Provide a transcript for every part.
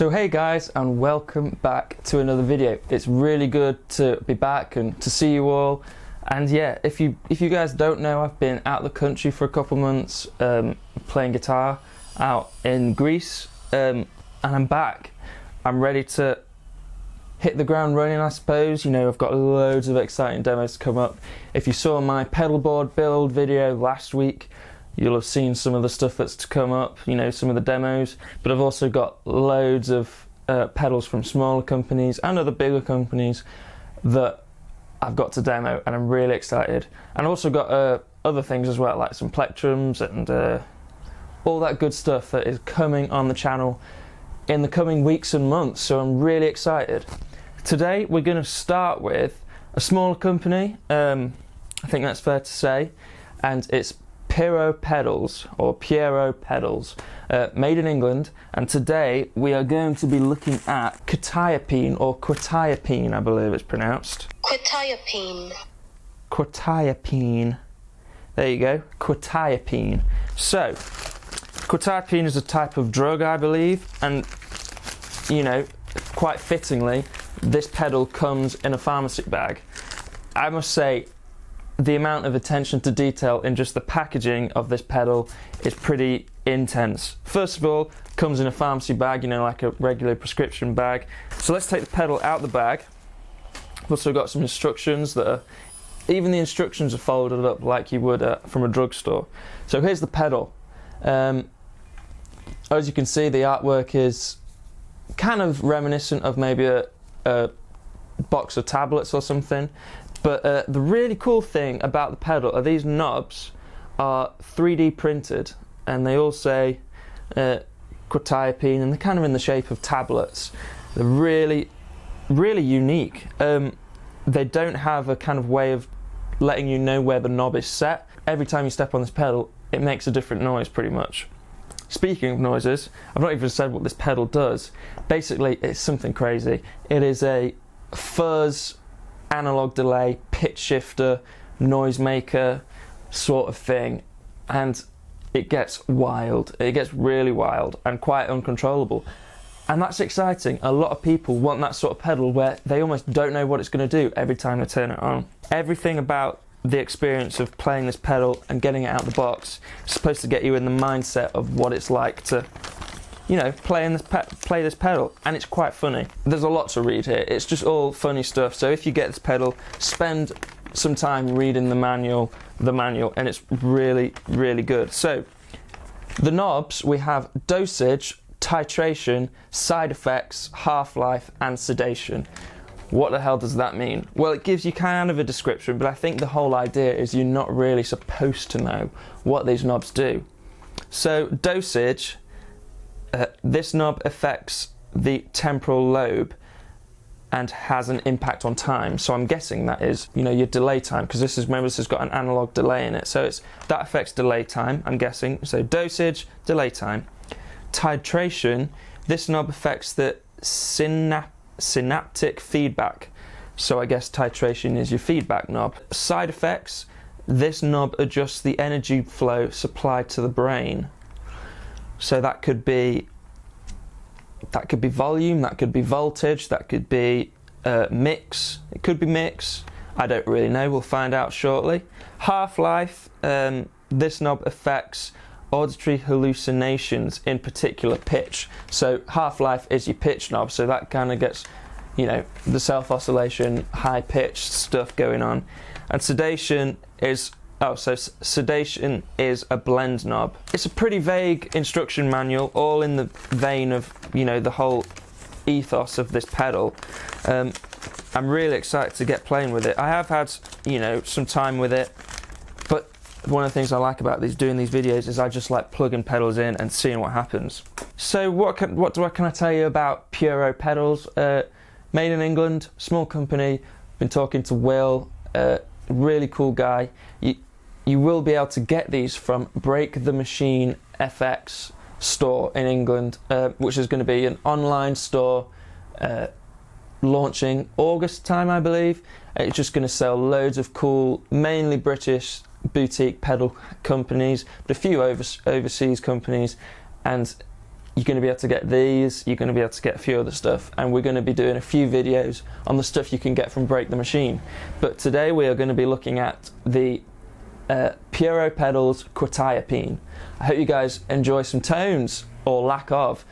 So hey guys, and welcome back to another video. It's really good to be back and to see you all. And yeah, if you guys don't know, I've been out of the country for a couple months playing guitar out in Greece, and I'm back. I'm ready to hit the ground running, I suppose. You know, I've got loads of exciting demos to come up. If you saw my pedal board build video last week, you'll have seen some of the stuff that's to come up, you know, some of the demos. But I've also got loads of pedals from smaller companies and other bigger companies that I've got to demo, and I'm really excited. And I've also got other things as well, like some plectrums and all that good stuff that is coming on the channel in the coming weeks and months, so I'm really excited. Today we're going to start with a smaller company, I think that's fair to say, and it's Pierrot pedals, or Pierrot pedals, made in England. And today we are going to be looking at Quetiapine, or Quetiapine I believe it's pronounced. Quetiapine. Quetiapine. There you go, Quetiapine. So, Quetiapine is a type of drug, I believe, and you know, quite fittingly, this pedal comes in a pharmacy bag. I must say, the amount of attention to detail in just the packaging of this pedal is pretty intense. First of all, it comes in a pharmacy bag, you know, like a regular prescription bag. So let's take the pedal out the bag. We've also got some instructions that are, even the instructions are folded up like you would from a drugstore. So here's the pedal. As you can see, the artwork is kind of reminiscent of maybe a box of tablets or something. But the really cool thing about the pedal are these knobs are 3D printed, and they all say Quetiapine, and they're kind of in the shape of tablets. They're really, really unique. They don't have a kind of way of letting you know where the knob is set. Every time you step on this pedal, it makes a different noise pretty much. Speaking of noises, I've not even said what this pedal does. Basically, it's something crazy. It is a fuzz, analog delay, pitch shifter, noisemaker sort of thing, and it gets wild. It gets really wild and quite uncontrollable, and that's exciting. A lot of people want that sort of pedal where they almost don't know what it's going to do every time they turn it on. Everything about the experience of playing this pedal and getting it out of the box is supposed to get you in the mindset of what it's like to, you know, play this pedal, and it's quite funny. There's a lot to read here. It's just all funny stuff. So if you get this pedal, spend some time reading the manual, and it's really, really good. So the knobs, we have dosage, titration, side effects, half-life, and sedation. What the hell does that mean? Well, it gives you kind of a description, but I think the whole idea is you're not really supposed to know what these knobs do. So dosage, this knob affects the temporal lobe and has an impact on time. So I'm guessing that is, you know, your delay time, because remember this has got an analog delay in it. So that affects delay time, I'm guessing. So dosage, delay time. Titration, this knob affects the synaptic feedback. So I guess titration is your feedback knob. Side effects, this knob adjusts the energy flow supplied to the brain. So that could be volume, that could be voltage, that could be mix. It could be mix. I don't really know. We'll find out shortly. Half-life. This knob affects auditory hallucinations, in particular pitch. So half-life is your pitch knob. So that kind of gets, you know, the self-oscillation, high-pitched stuff going on. And sedation is sedation is a blend knob. It's a pretty vague instruction manual, all in the vein of, you know, the whole ethos of this pedal. I'm really excited to get playing with it. I have had, you know, some time with it, but one of the things I like about doing these videos is I just like plugging pedals in and seeing what happens. So what can I tell you about Pierrot pedals? Made in England, small company. Been talking to Will, really cool guy. You will be able to get these from Break the Machine FX store in England, which is going to be an online store launching August time, I believe. It's just going to sell loads of cool, mainly British boutique pedal companies, but a few overseas companies, and you're going to be able to get these, you're going to be able to get a few other stuff, and we're going to be doing a few videos on the stuff you can get from Break the Machine. But today we are going to be looking at the Pierrot pedals Quetiapine. I hope you guys enjoy some tones, or lack of.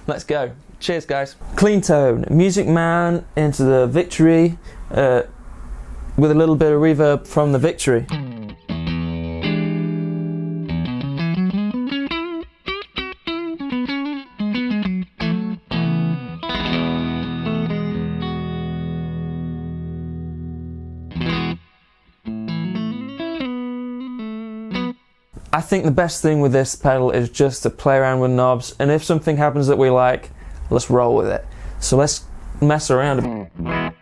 Let's go. Cheers, guys. Clean tone, Music Man into the Victory, with a little bit of reverb from the Victory. I think the best thing with this pedal is just to play around with knobs, and if something happens that we like, let's roll with it. So let's mess around a bit.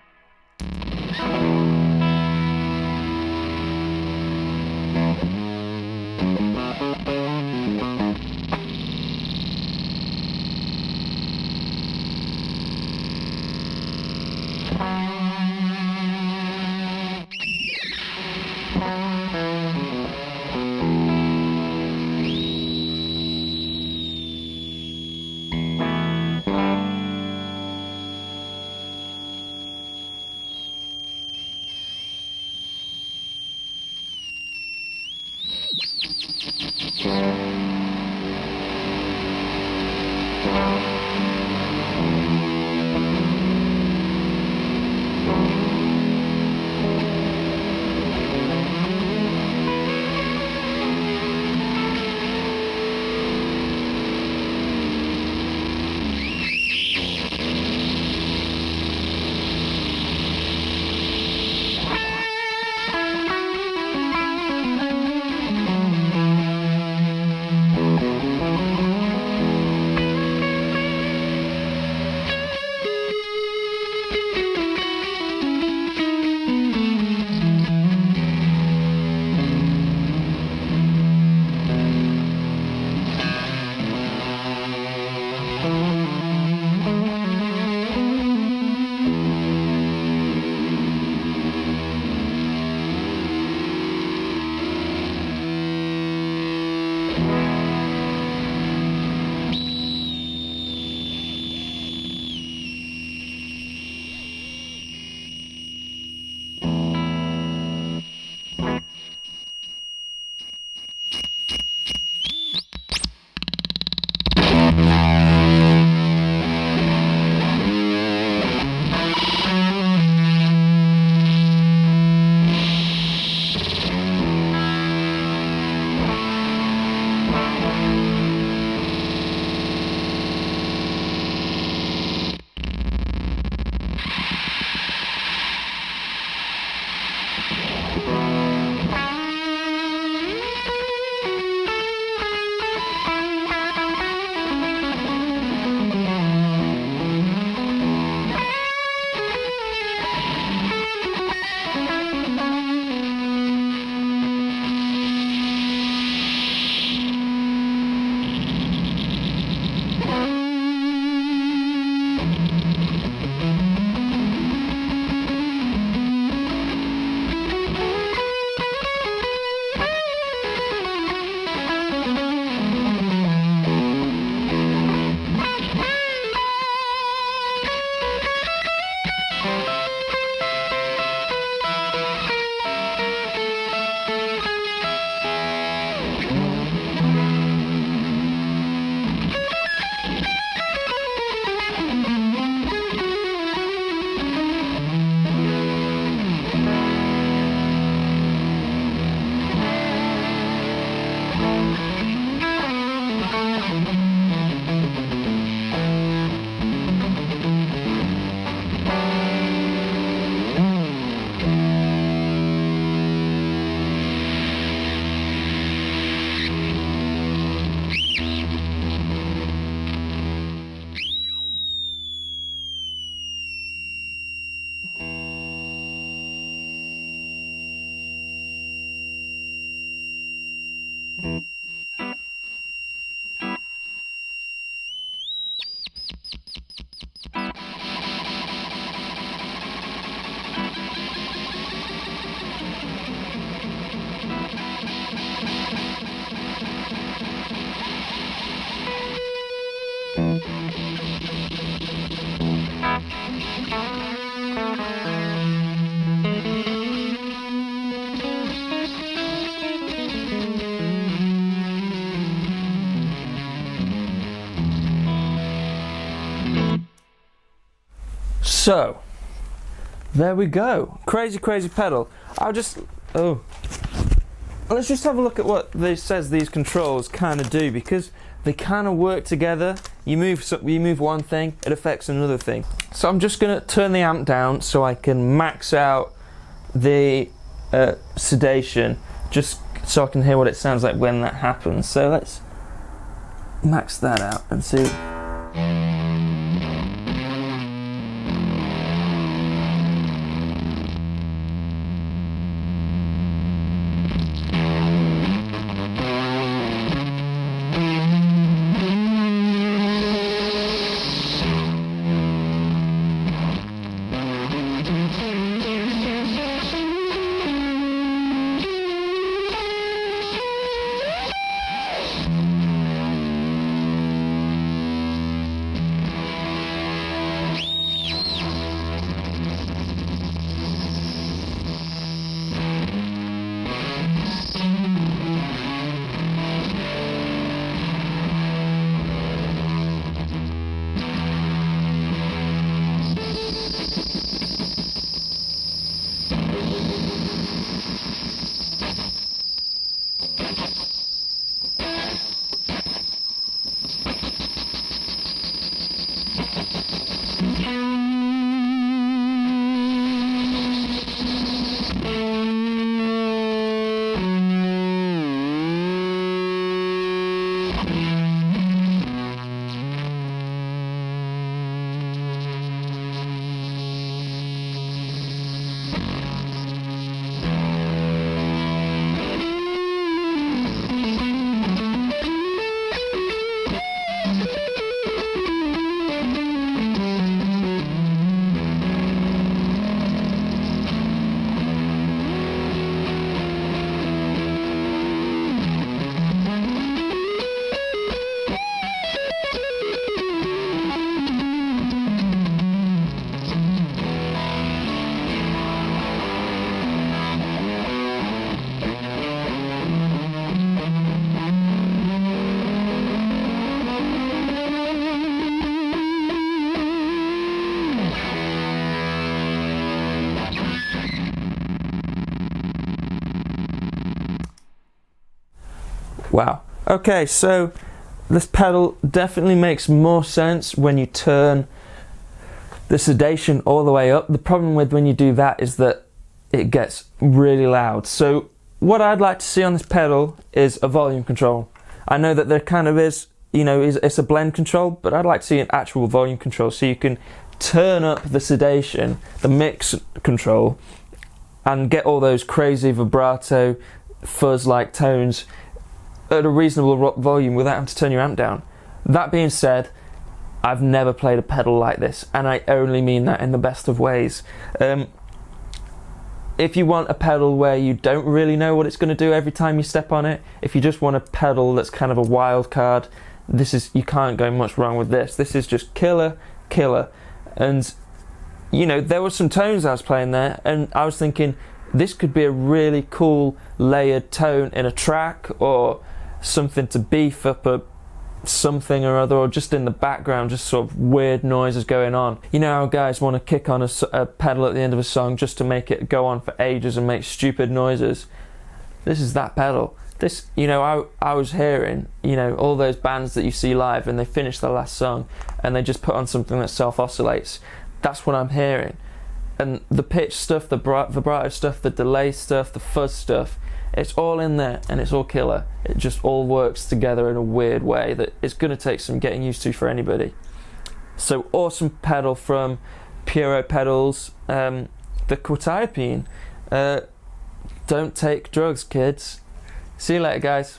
So there we go, crazy pedal. Let's just have a look at what this says these controls kind of do, because they kind of work together. You move one thing, it affects another thing. So I'm just going to turn the amp down so I can max out the sedation, just so I can hear what it sounds like when that happens. So let's max that out and see. Wow. Okay, so this pedal definitely makes more sense when you turn the sedation all the way up. The problem with when you do that is that it gets really loud. So what I'd like to see on this pedal is a volume control. I know that there kind of is, you know, it's a blend control, but I'd like to see an actual volume control so you can turn up the sedation, the mix control, and get all those crazy vibrato, fuzz-like tones at a reasonable volume without having to turn your amp down. That being said, I've never played a pedal like this, and I only mean that in the best of ways. If you want a pedal where you don't really know what it's going to do every time you step on it, if you just want a pedal that's kind of a wild card, you can't go much wrong with this. This is just killer. And you know, there were some tones I was playing there, and I was thinking this could be a really cool layered tone in a track, or something to beef up a something or other, or just in the background, just sort of weird noises going on. You know how guys want to kick on a pedal at the end of a song just to make it go on for ages and make stupid noises? This is that pedal. This, you know, I was hearing, you know, all those bands that you see live and they finish their last song and they just put on something that self-oscillates. That's what I'm hearing. And the pitch stuff, the vibrato stuff, the delay stuff, the fuzz stuff, it's all in there and it's all killer. It just all works together in a weird way that it's going to take some getting used to for anybody. So awesome pedal from Pierrot pedals, the Quetiapine. Don't take drugs, kids. See you later, guys.